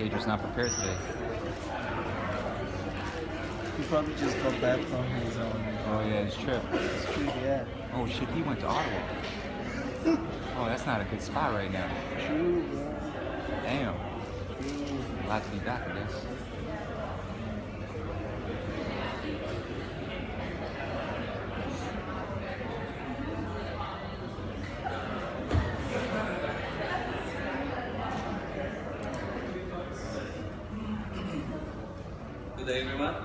Pedro's not prepared today. He probably just got back from his Oh yeah, his trip. yeah. Oh shit, he went to Ottawa. Oh, that's not a good spot right now. True, bro. Damn. True. Glad to be back, I guess. Good day, everyone.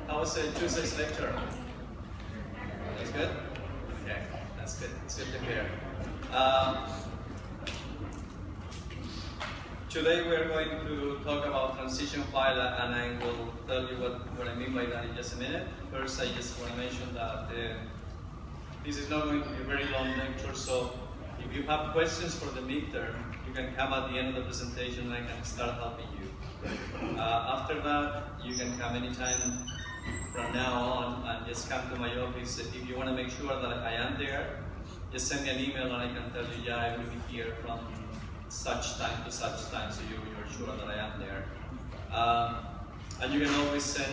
How was Tuesday's lecture? That's good? Okay, that's good. It's good to hear. Today we are going to talk about transition phyla, and I will tell you what I mean by that in just a minute. First, I just want to mention that this is not going to be a very long lecture, so if you have questions for the midterm, you can come at the end of the presentation and I can start helping you. After that, you can come anytime from now on and just come to my office. If you want to make sure that I am there, just send me an email and I can tell you, yeah, I will be here from such time to such time, so you're sure that I am there. And you can always send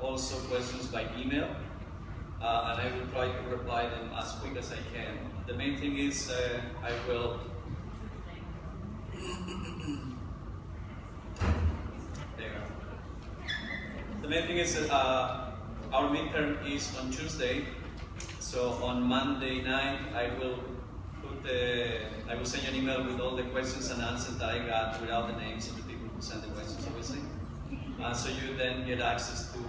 also questions by email, and I will try to reply them as quick as I can. The main thing is I will The main thing is that our midterm is on Tuesday, so on Monday night I will send you an email with all the questions and answers that I got without the names of the people who sent the questions, obviously. So you then get access to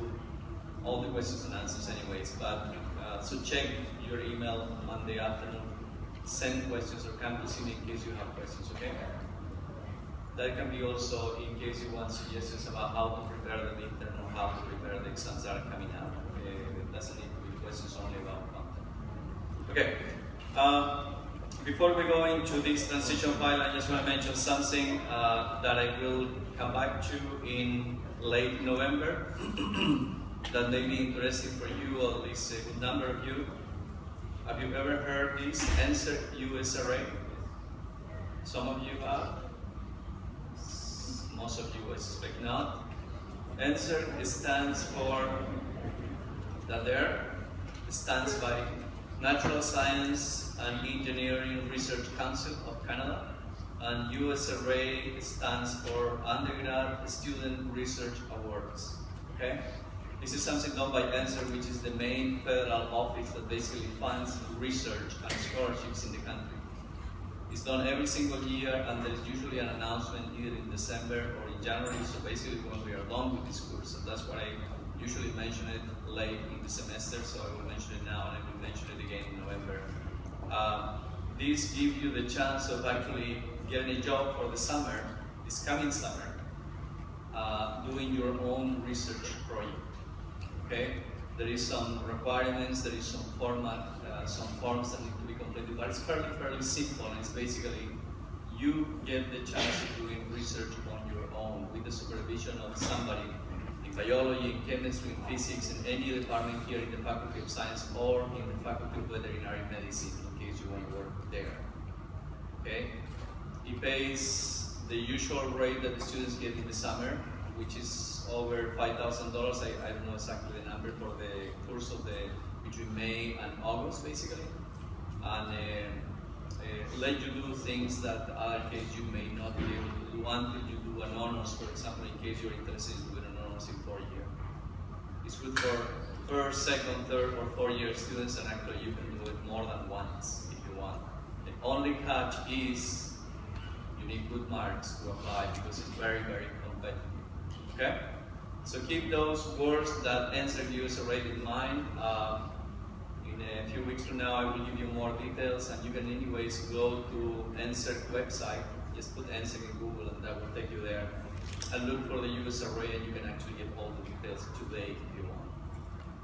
all the questions and answers anyways. But so check your email Monday afternoon, send questions or come to see me in case you have questions, okay? That can be also in case you want suggestions about how to prepare the midterm or how to prepare the exams that are coming out. It doesn't need to be questions only about content. Okay. Before we go into this transition file, I just want to mention something that I will come back to in late November that may be interesting for you, or at least a good number of you. Have you ever heard this NSERC US array? Some of you have. Most of you I suspect not. NSERC stands for stands by Natural Science and Engineering Research Council of Canada, and US Array stands for Undergrad Student Research Awards. Okay? This is something done by NSERC, which is the main federal office that basically funds research and scholarships in the country. It's done every single year, and there is usually an announcement either in December or in January, so basically when we are done with this course. So that's why I usually mention it late in the semester, so I will mention it now and I will mention it again in November. This gives you the chance of actually getting a job for the summer, this coming summer, doing your own research project. Okay? There is some requirements, there is some format, some forms that need to be completed, but it's fairly simple, and it's basically you get the chance of doing research on your own with the supervision of somebody in biology, in chemistry, in physics, in any department here in the Faculty of Science or in the Faculty of Veterinary Medicine, in case you want to work there. Okay? It pays the usual rate that the students get in the summer, which is over $5,000. I don't know exactly the number for the course of between May and August, basically. And let you do things that other case you may not be able to do until you do an honors, for example, in case you're interested in doing an honors in 4 years. It's good for first, second, third, or 4-year students, and actually you can do it more than once if you want. The only catch is you need good marks to apply because it's very, very competitive. Okay? So keep those words that NSERC US array in mind. In a few weeks from now, I will give you more details, and you can anyways go to NSERC website. Just put NSERC in Google, and that will take you there. And look for the US array, and you can actually get all the details today if you want.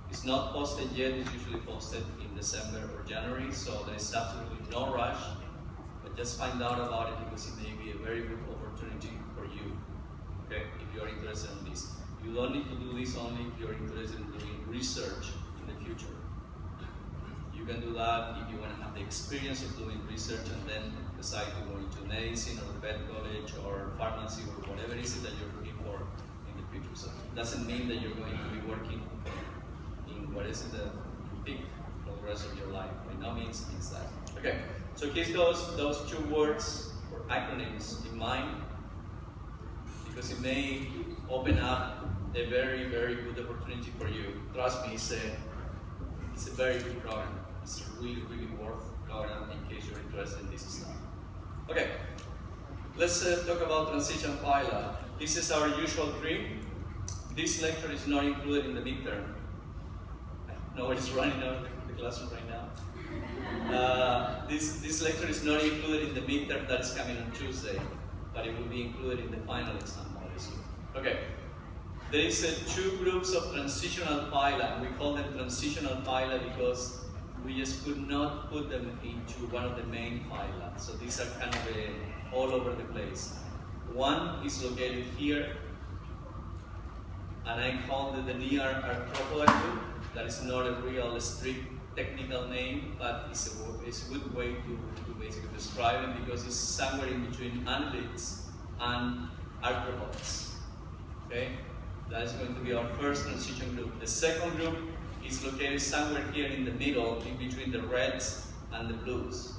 It's not posted yet. It's usually posted in December or January, so there is absolutely no rush. But just find out about it because it may be a very good opportunity for you. Okay, if you are interested in this. You don't need to do this only if you're interested in doing research in the future. You can do that if you want to have the experience of doing research and then decide to go into medicine or vet college or pharmacy or whatever it is that you're looking for in the future. So it doesn't mean that you're going to be working in what is it the peak for the rest of your life. By no means it's that. Okay, so keep those two words or acronyms in mind, because it may open up a very, very good opportunity for you. Trust me, it's a very good program. It's a really, really worth program in case you're interested in this stuff. Okay, let's talk about transition Phyla. This is our usual tree. This lecture is not included in the midterm. Nobody's running out of the classroom right now. This lecture is not included in the midterm that is coming on Tuesday, but it will be included in the final exam, obviously. Okay. There is two groups of transitional phyla. We call them transitional phyla because we just could not put them into one of the main phyla. So these are kind of all over the place. One is located here, and I call it the near arthropoda group. That is not a real strict technical name, but it's a good way to basically describe it because it's somewhere in between annelids and arthropods. Okay? That is going to be our first transition group. The second group is located somewhere here in the middle, in between the reds and the blues.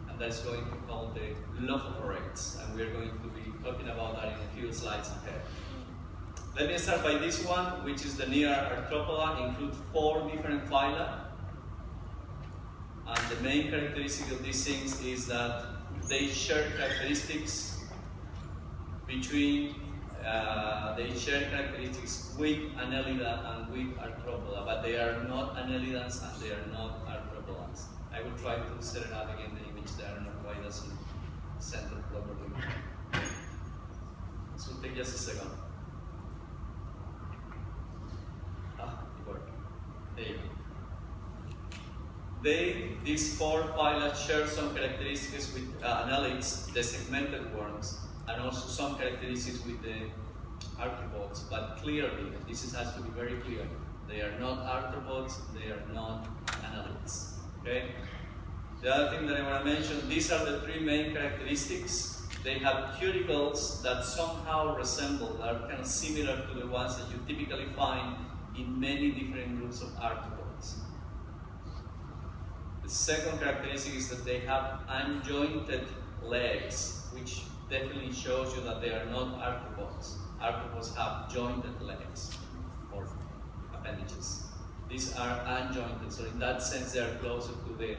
And that's going to be called the lophophorates. And we're going to be talking about that in a few slides ahead. Let me start by this one, which is the near arthropoda. Includes 4 different phyla. And the main characteristic of these things is that they share characteristics between with annelida and with arthropoda, but they are not annelidans and they are not arthropodans. I will try to set it up again, the image there, I don't know why it doesn't center properly. This will take just a second. It worked. There you go. These 4 phyla share some characteristics with annelids, the segmented worms, and also some characteristics with the arthropods, but clearly, this has to be very clear, they are not arthropods, they are not annelids. Okay? The other thing that I want to mention, these are the 3 main characteristics. They have cuticles that somehow resemble, that are kind of similar to the ones that you typically find in many different groups of arthropods. The second characteristic is that they have unjointed legs, which definitely shows you that they are not arthropods. Arthropods have jointed legs or appendages. These are unjointed, so in that sense they are closer to the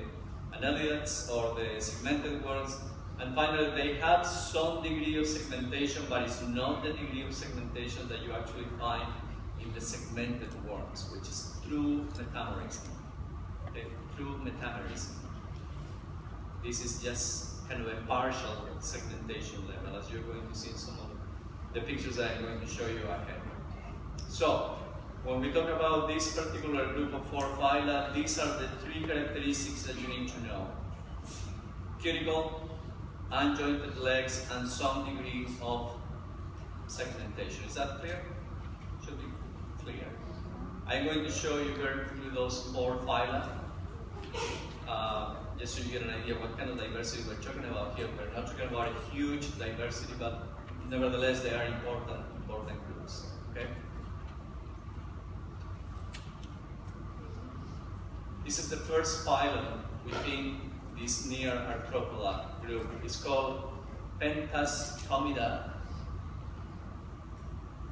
annelids or the segmented worms. And finally, they have some degree of segmentation, but it's not the degree of segmentation that you actually find in the segmented worms, which is true metamerism. Okay? True metamerism. This is just kind of a partial segmentation level, as you're going to see in some of the pictures that I'm going to show you ahead. So, when we talk about this particular group of 4 phyla, these are the 3 characteristics that you need to know. Cuticle, unjointed legs, and some degree of segmentation. Is that clear? Should be clear. I'm going to show you very quickly those 4 phyla. Just so you get an idea what kind of diversity we're talking about here. We're not talking about a huge diversity, but nevertheless they are important groups. Okay? This is the first phylum within this near arthropoda group. It's called Pentastomida.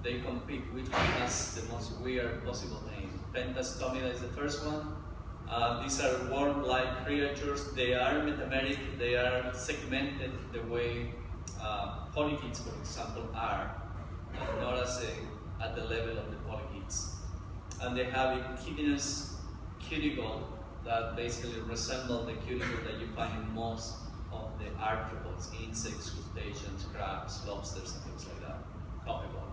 They compete which one has the most weird possible name. Pentastomida is the first one. These are worm-like creatures. They are metameric. They are segmented the way polychaetes, for example, are, but not at the level of the polychaetes. And they have a chitinous cuticle that basically resemble the cuticle that you find in most of the arthropods, insects, crustaceans, crabs, lobsters, and things like that, copepod.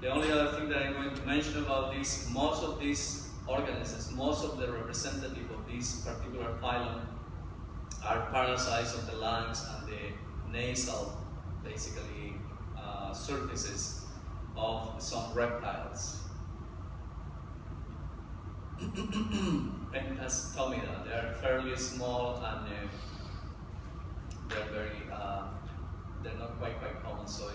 The only other thing that I'm going to mention about this, most of these organisms, most of the representative of this particular phylum are parasites of the lungs and the nasal, basically, surfaces of some reptiles. pentastomida. They are fairly small and they're very, they're not quite common, so it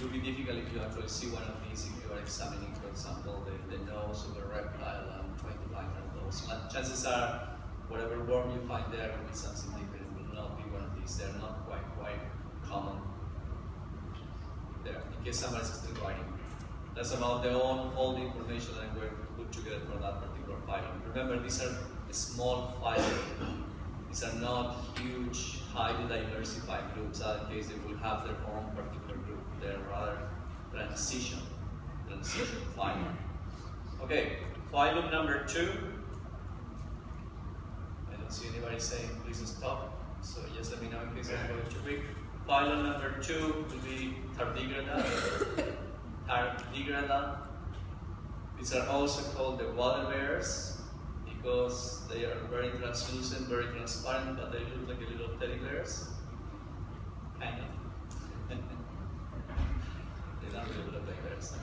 will be difficult if you actually see one of these if you are examining, for example, the nose of a reptile and trying to find out those. Chances are, whatever worm you find there will be something different. It will not be one of these. They're not quite common. There, in case somebody's still writing. That's about all the information that I'm going to put together for that particular phylum. Remember, these are small phylum. These are not huge, highly diversified groups. In that case, they will have their own particular group. They're rather transition phylum. Okay, phylum number 2. I don't see anybody saying please stop. So just let me know in case I'm going too quick. Phylum number 2 will be Tardigrada. Tardigrada. These are also called the water bears because they are very translucent, very transparent, but they look like a little teddy bears. Kind of. They don't really look like bears.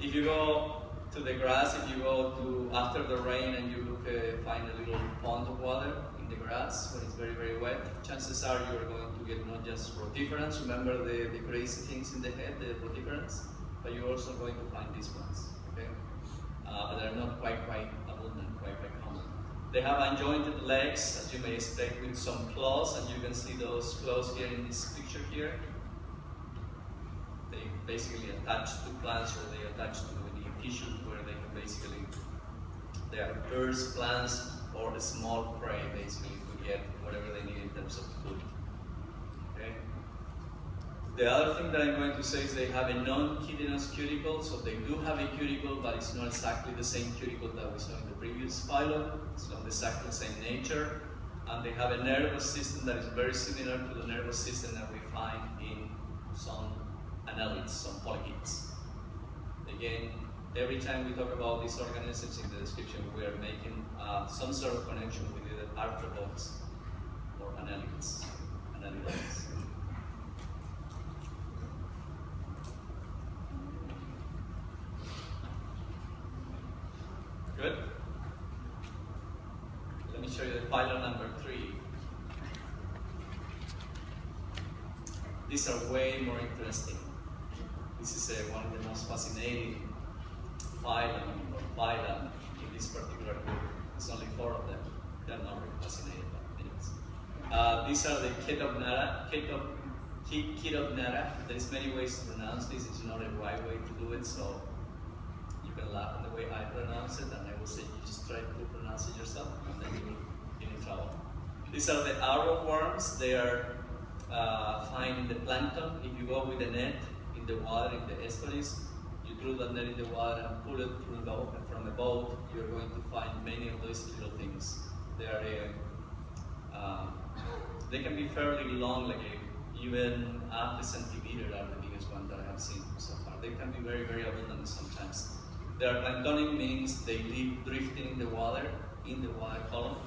If you go to the grass, if you go to after the rain and you look, find a little pond of water in the grass when it's very, very wet, chances are you're going to get not just rotiferans, remember the crazy things in the head, the rotiferans, but you're also going to find these ones, okay? But they're not quite abundant, quite common. They have unjointed legs, as you may expect, with some claws, and you can see those claws here in this picture here. They basically attach to plants or they attach to the tissue where they can basically, they are birds, plants, or the small prey basically to get whatever they need in terms of food. Okay? The other thing that I'm going to say is they have a non-chitinous cuticle, so they do have a cuticle, but it's not exactly the same cuticle that we saw in the previous phylum. It's not exactly the same nature. And they have a nervous system that is very similar to the nervous system that we find in some annelids, some polychaetes. Again, every time we talk about these organisms in the description, we are making some sort of connection with either arthropods or annelids. Good? Let me show you the phylum number 3. These are way more interesting. This is one of the most fascinating phylum or phyla in this particular group. There's only 4 of them. They're not really fascinating, but anyways. These are the Chitopnera. There's many ways to pronounce this. It's not a right way to do it, so you can laugh at the way I pronounce it, and I will say you just try to pronounce it yourself, and then you will get in trouble. These are the arrow worms. They are found in the plankton. If you go with a net in the water, in the estuaries, you throw that net in the water and pull it from a boat, you're going to find many of those little things. They are they can be fairly long, like even half a centimeter are the biggest one that I have seen so far. They can be very, very abundant sometimes. They are planktonic, means they live drifting in the water column,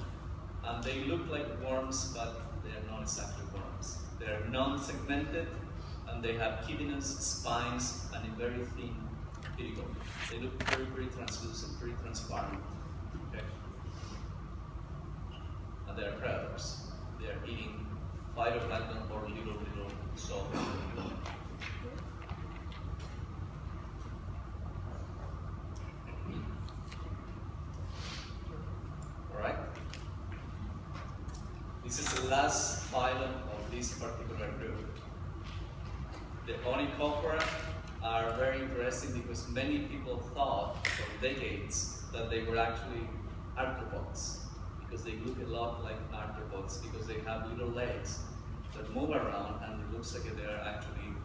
and they look like worms, but they are not exactly worms. They are non-segmented, and they have chitinous spines and a very thin cuticle. They look very, very translucent, very transparent. Okay? And they are predators. They are eating phytoplankton or little salt. Alright? This is the last phylum of this particular group. The Onychopora are very interesting because many people thought for decades that they were actually arthropods, because they look a lot like arthropods because they have little legs that move around, and it looks like they are actually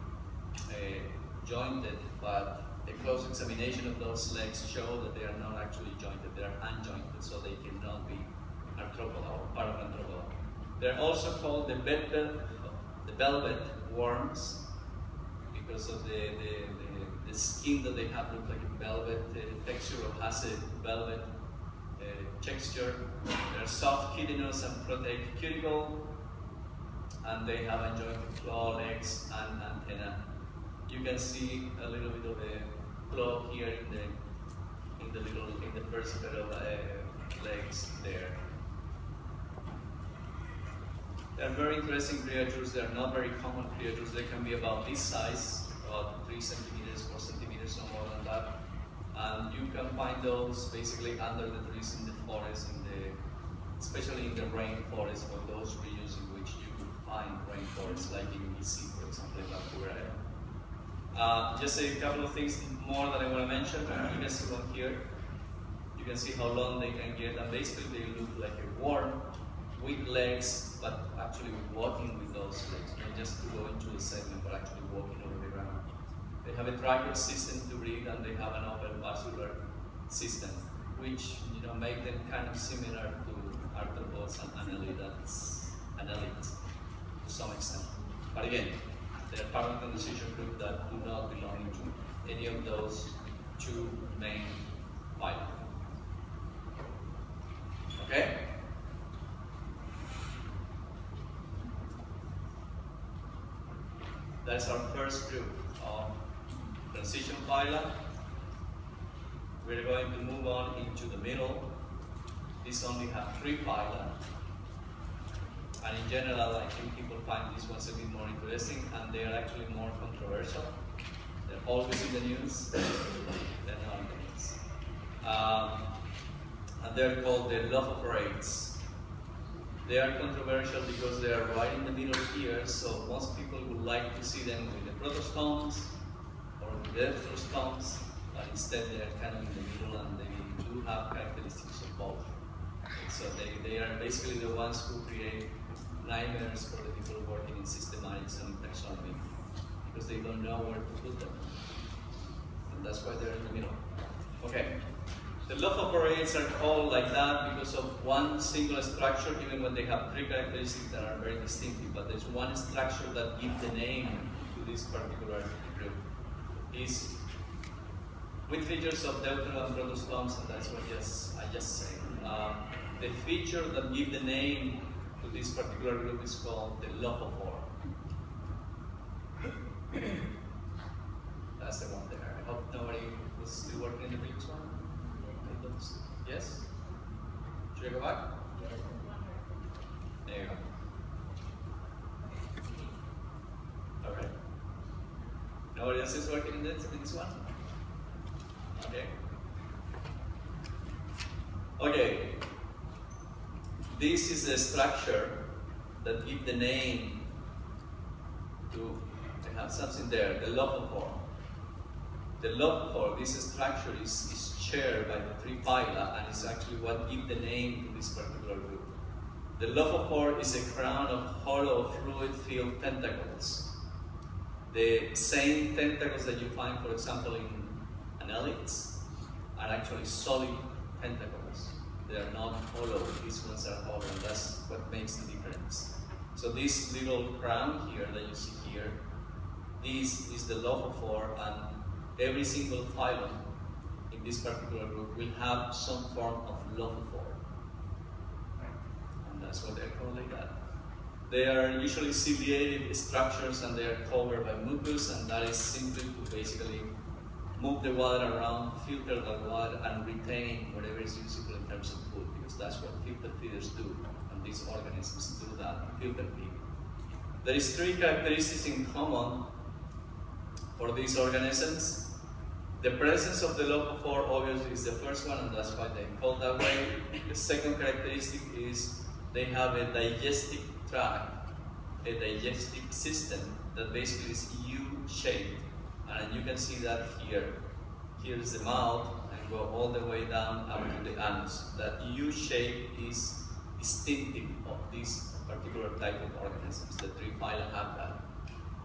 jointed, but a close examination of those legs show that they are not actually jointed, they are unjointed, so they cannot be arthropoda or part of arthropoda. They're also called the velvet worms because of the skin that they have look like a velvet texture, or has a velvet texture. They're soft, chitinous, and proteic cuticle, and they have unjointed claw, legs, and antenna. You can see a little bit of claw here in the first pair of legs there. They are very interesting creatures. They are not very common creatures. They can be about this size, about 3 centimeters, 4 centimeters, no more than that. And you can find those basically under the trees in the forest, especially in the rainforest, or those regions in which you could find rainforests, like in BC, for example, in Vancouver. Just a couple of things more that I want to mention. You can see one here. You can see how long they can get, and basically they look like a worm with legs, but actually walking with those legs, not just to go into the segment, but actually walking over the ground. They have a trachea system to breathe, and they have an open vascular system, which make them kind of similar to arthropods and annelids to some extent. But again, they are part of the decision group that do not belong to any of those 2 main phyla. Okay? That's our first group of transition phyla. We're going to move on into the middle. These only have 3 phyla. And in general, I think people find these ones a bit more interesting, and they are actually more controversial. They're always in the news. They're not in the news. And they're called the Lophophorids. They are controversial because they are right in the middle here, so most people would like to see them with the protostomes or with the ectostomes, but instead they are kind of in the middle, and they do have characteristics of both. So they are basically the ones who create nightmares for the people working in systematics and taxonomy, because they don't know where to put them. And that's why they're in the middle. Okay. The Lophophorids are called like that because of one single structure, even when they have 3 characteristics that are very distinctive. But there's one structure that gives the name to this particular group. Is with features of deutero and protostomes, and that's what I just said. The feature that gives the name to this particular group is called the Lophophore. That's the one there. I hope nobody was still working in the previous one. Yes? Should I go back? There you go. Alright. Nobody else is working in this one? Okay. Okay. This is the structure that gives the name to, I have something there, the Lophophore. The Lophophore, this structure is shared by the 3 phyla, and it's actually what gives the name to this particular group. The Lophophore is a crown of hollow fluid-filled tentacles. The same tentacles that you find, for example, in annelids are actually solid tentacles. They are not hollow. These ones are hollow, and that's what makes the difference. So this little crown here that you see here, this is the Lophophore, and every single phylum in this particular group will have some form of Lophophore. And that's what they're called like that. They are usually ciliated structures, and they are covered by mucus, and that is simply to basically move the water around, filter the water, and retain whatever is useful in terms of food, because that's what filter feeders do, and these organisms do that, filter feed. There is 3 characteristics in common for these organisms. The presence of the Lophophore obviously is the first one, and that's why they're called that way. The second characteristic is they have a digestive tract, a digestive system that basically is U-shaped. And you can see that here. Here is the mouth, and go all the way down up to the anus. That U-shape is distinctive of this particular type of organisms. The 3 phyla have that.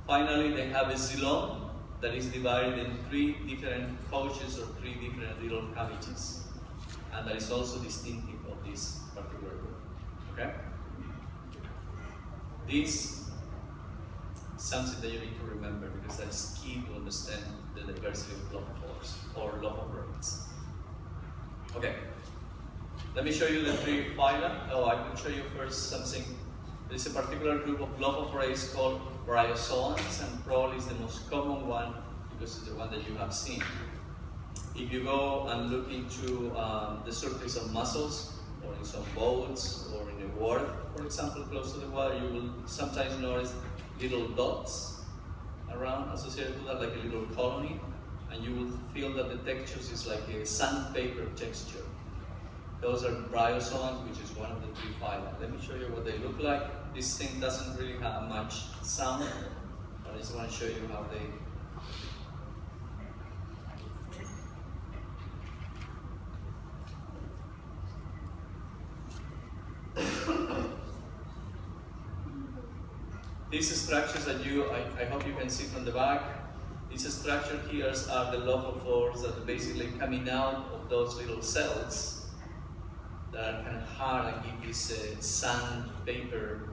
Finally, they have a xylem that is divided in 3 different pouches or 3 different little cavities. And that is also distinctive of this particular group. Okay? This is something that you need to remember, because that is key to understand the diversity of Lophophores or Lophophorids. Okay. Let me show you the 3 phyla. Oh, I will show you first something. There's a particular group of Lophophorids called bryozoans, and probably is the most common one because it's the one that you have seen. If you go and look into the surface of mussels, or in some boats, or in a wharf, for example, close to the water, you will sometimes notice little dots around associated with that, like a little colony, and you will feel that the texture is like a sandpaper texture. Those are bryozoans, which is one of the 3 phyla. Let me show you what they look like. This thing doesn't really have much sound, but I just want to show you how they. These structures that I hope you can see from the back, these structures here are the lophophores that are basically coming out of those little cells that are kind of hard and give this sandpaper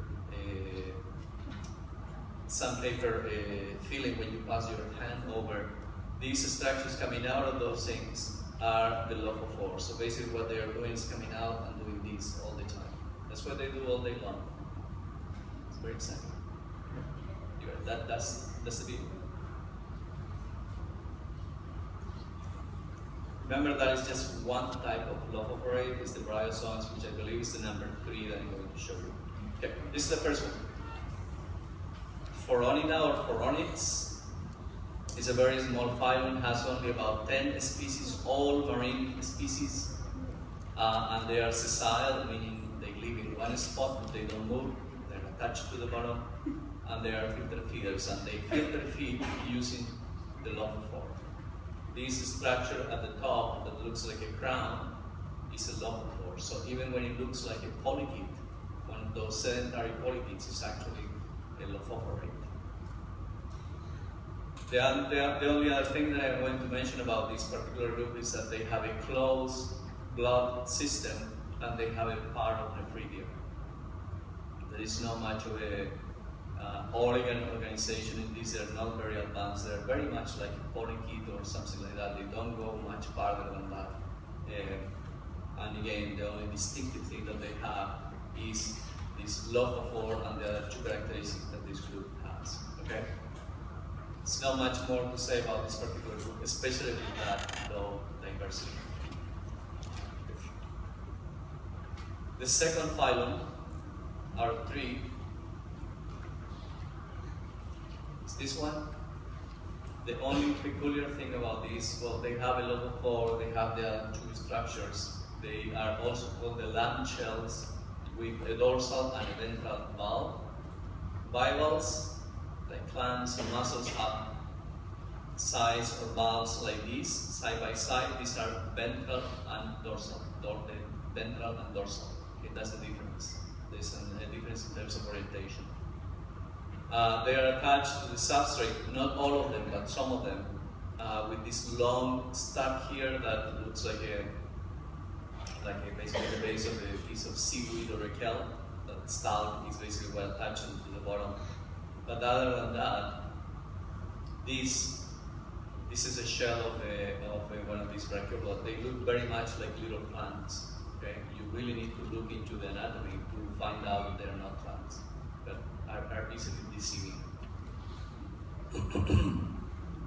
feeling when you pass your hand over. These structures coming out of those things are the lophophores. So basically what they are doing is coming out and doing this all the time. That's what they do all day long. It's very exciting. That's the video. Remember that is just one type of lophophore, it's the bryozoans, which I believe is the number 3 that I'm going to show you. Okay, this is the first one. Phoronida or Phoronids is a very small phylum, has only about 10 species, all marine species, and they are sessile, meaning they live in one spot, but they don't move, they're attached to the bottom, and they are filter feeders, and they filter feed using the lophophore. This structure at the top that looks like a crown is a lophophore. So even when it looks like a polychaete, one of those sedentary polychaetes is actually a lophophorate. The only other thing that I'm going to mention about this particular group is that they have a closed blood system and they have a part of nephridia. There is not much of a organ organization in this. They're not very advanced. They're very much like a polychaete or something like that. They don't go much farther than that. And again, the only distinctive thing that they have is this lophophore and the other 2 characteristics that this group has. Okay? There's not much more to say about this particular group, especially with that low diversity. The second phylum are 3. This one, the only peculiar thing about this, well, they have a lophophore, they have the 2 structures. They are also called the lamp shells with a dorsal and a ventral valve. Bivalves, like clams and mussels, have sides or valves like this, side by side. These are ventral and dorsal, ventral and dorsal. Okay, that's the difference. There's a difference in terms of orientation. They are attached to the substrate, not all of them, but some of them, with this long stalk here that looks like basically the base of a piece of seaweed or a kelp. That stalk is basically what attached to the bottom. But other than that, this is a shell of one of these brachiopods. They look very much like little plants. Okay, you really need to look into the anatomy to find out that they are not plants, but are easily deceiving.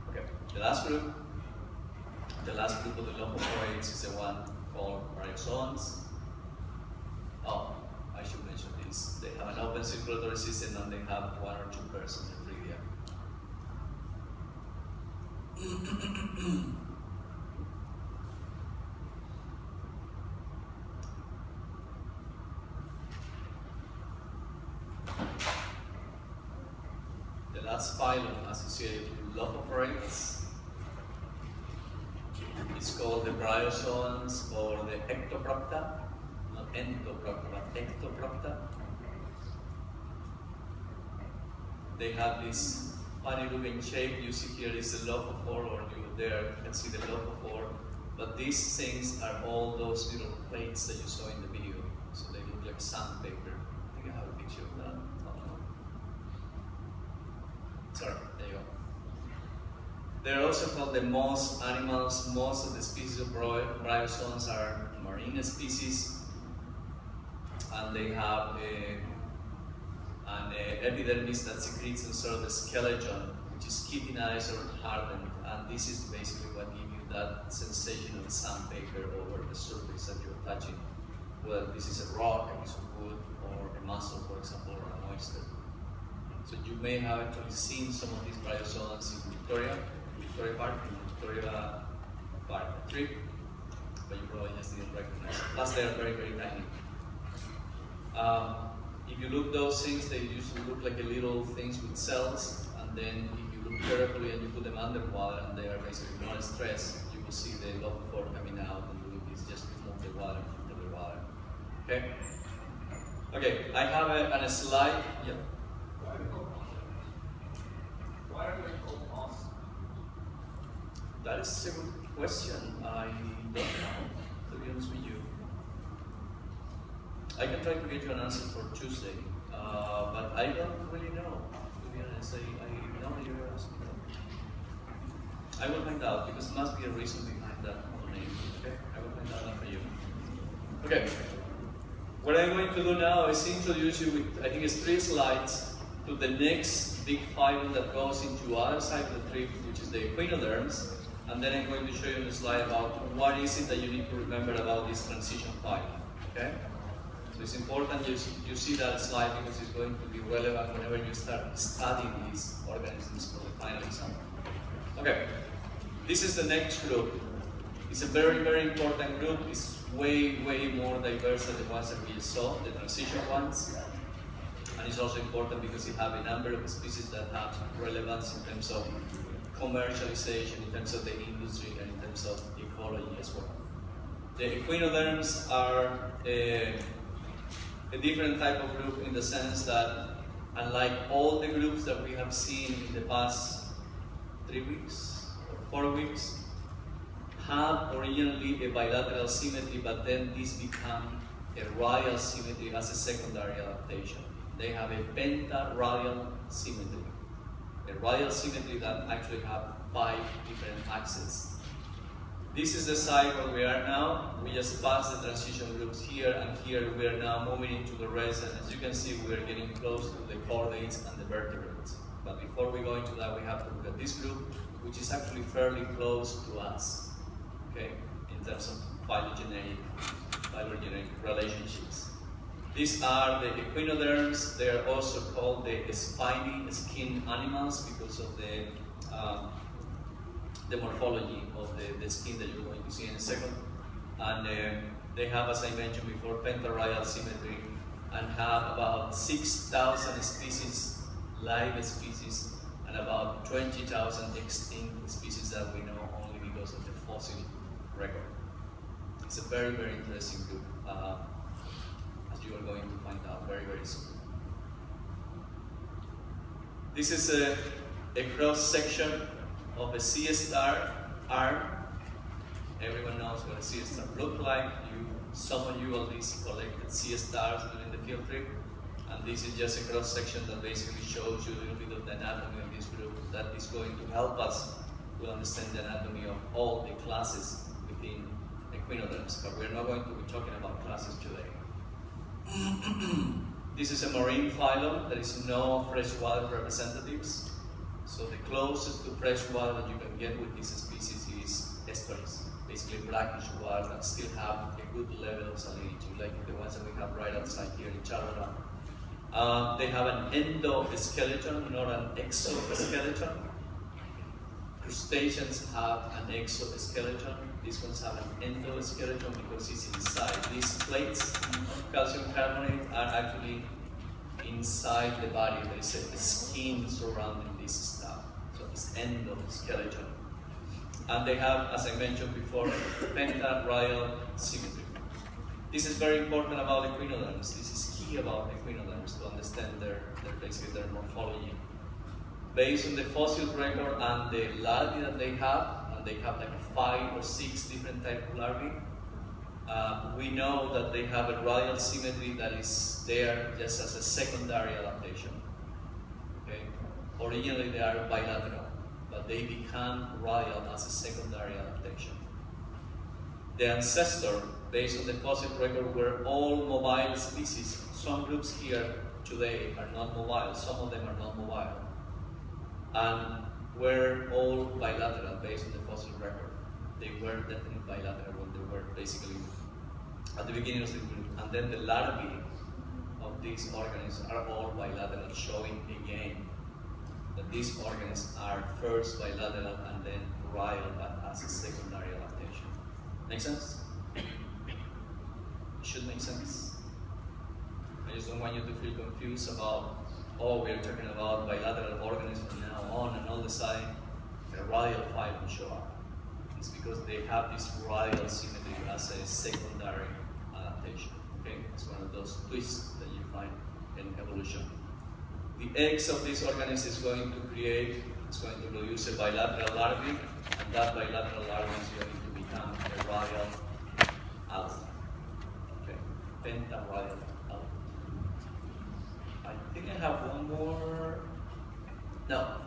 Okay, the last group of the lophophorates is the one called bryozoans. Oh, I should mention this. They have an open circulatory system and they have 1 or 2 pairs of nephridia. The last phylum associated with lophophorates is called the bryozoans or the ectoprocta, not entoprocta, but ectoprocta. They have this funny looking shape. You see here is the lophophore, or you can see the lophophore. But these things are all those little plates that you saw in the video. So they look like sandpaper. I think I have a picture of that. Sorry, there you go. They're also called the moss animals. Most of the species of bryozoans are marine species, and they have an epidermis that secretes some sort of a skeleton, which is chitinized or hardened, and this is basically what gives you that sensation of sandpaper over the surface that you're touching. Whether this is a rock, a piece of wood, or a mussel, for example, or an oyster. So you may have actually seen some of these bryozoans in Victoria Park, in Victoria Park trip, but you probably just didn't recognize it. Plus, they are very, very tiny. If you look those things, they usually look like a little things with cells, and then if you look carefully and you put them underwater and they are basically not stressed, you will see the lobster coming out, and the look is just to move the water into the water. Okay? Okay, I have a slide. Yeah. Why are they called moss? That is a good question. I don't know, to be honest with you. I can try to get you an answer for Tuesday, but I don't really know, to be honest. I know that you're asking that. I will find out, because there must be a reason behind that name. Okay, I will find out that for you. Okay, what I'm going to do now is introduce you with, I think it's 3 slides, to the next big phylum that goes into the other side of the tree, which is the equinoderms, and then I'm going to show you a slide about what is it that you need to remember about this transition phylum. Okay? So it's important you see that slide, because it's going to be relevant whenever you start studying these organisms for the final exam. Okay, this is the next group. It's a very, very important group. It's way, way more diverse than the ones that we saw, the transition ones. And it's also important because you have a number of species that have relevance in terms of commercialization, in terms of the industry, and in terms of ecology as well. The equinoderms are a different type of group in the sense that, unlike all the groups that we have seen in the past 3 weeks or 4 weeks, have originally a bilateral symmetry, but then this become a radial symmetry as a secondary adaptation. They have a pentaradial symmetry. A radial symmetry that actually have 5 different axes. This is the site where we are now. We just passed the transition groups here, and here we are now moving into the rest, and as you can see, we are getting close to the chordates and the vertebrates. But before we go into that, we have to look at this group, which is actually fairly close to us, okay, in terms of phylogenetic relationships. These are the equinoderms. They are also called the spiny skin animals because of the morphology of the skin that you're going to see in a second. And they have, as I mentioned before, pentaradial symmetry, and have about 6,000 species, live species, and about 20,000 extinct species that we know only because of the fossil record. It's a very, very interesting group, as you are going to find out very, very soon. This is a cross-section of a sea star arm. Everyone knows what a sea star looks like. Some of you at least collected sea stars during the field trip, and this is just a cross-section that basically shows you a little bit of the anatomy of this group that is going to help us to understand the anatomy of all the classes within equinoderms, but we're not going to be talking about classes today. This is a marine phylum. There is no freshwater representatives. So the closest to freshwater that you can get with this species is estuaries, basically brackish water that still have a good level of salinity, like the ones that we have right outside here in Charlotte. They have an endoskeleton, not an exoskeleton. Crustaceans have an exoskeleton. These ones have an endoskeleton because it's inside. These plates of calcium carbonate are actually inside the body. There is a skin surrounding this stuff. So it's endoskeleton. And they have, as I mentioned before, pentaradial symmetry. This is very important about equinoderms. This is key about equinoderms to understand their morphology. Based on the fossil record and the larvae that they have, and they have like 5 or 6 different types of larvae, we know that they have a radial symmetry that is there just as a secondary adaptation. Okay? Originally they are bilateral, but they become radial as a secondary adaptation. The ancestor, based on the fossil record, were all mobile species. Some groups here today are not mobile, some of them are not mobile. And were all bilateral based on the fossil record. they were definitely bilateral when they were basically at the beginning of the group. And then the larvae of these organisms are all bilateral, showing again that these organisms are first bilateral and then royal, but as a secondary adaptation. Make sense? It should make sense. I just don't want you to feel confused about, oh, we're talking about bilateral organisms from now on, and all of a sudden the royal file will show up. It's because they have this royal symmetry as a secondary adaptation. Okay, it's one of those twists that you find in evolution. The eggs of this organism is going to produce a bilateral larvae, and that bilateral larvae is going to become a royal adult. Okay, pentaroyal adult. I think I have one more. No.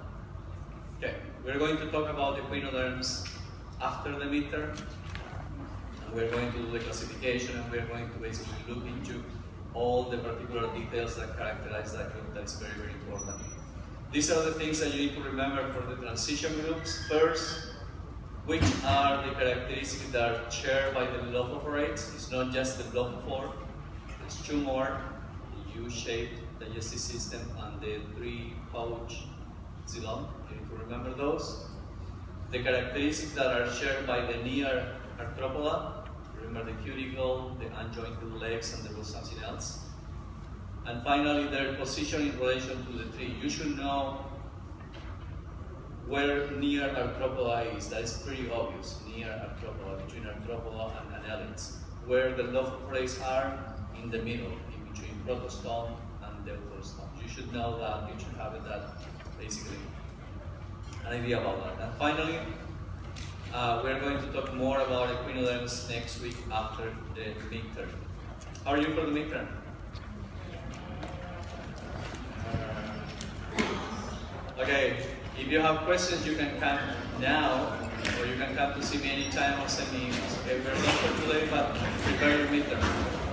Okay, we're going to talk about the equinoderms after the midterm. And we're going to do the classification, and we're going to basically look into all the particular details that characterize that group. That's very, very important. These are the things that you need to remember for the transition groups. First, which are the characteristics that are shared by the lophophorids. It's not just the lophophore, there's two more, the U-shaped digestive system and the three-pouch xylem. You need to remember those. The characteristics that are shared by the near arthropoda. Remember the cuticle, the unjointed legs, and there was something else. And finally, their position in relation to the tree. You should know where near arthropoda is. That is pretty obvious. Near arthropoda, between arthropoda and annelids. Where the lophophorids are, in the middle, in between protostome and deuterostome. You should know that. You should have that, basically, an idea about that. And finally, we're going to talk more about equinoderms next week after the midterm. How are you for the midterm? Okay, if you have questions, you can come now, or you can come to see me anytime or send me emails. Okay, we're done for today, but prepare your midterm.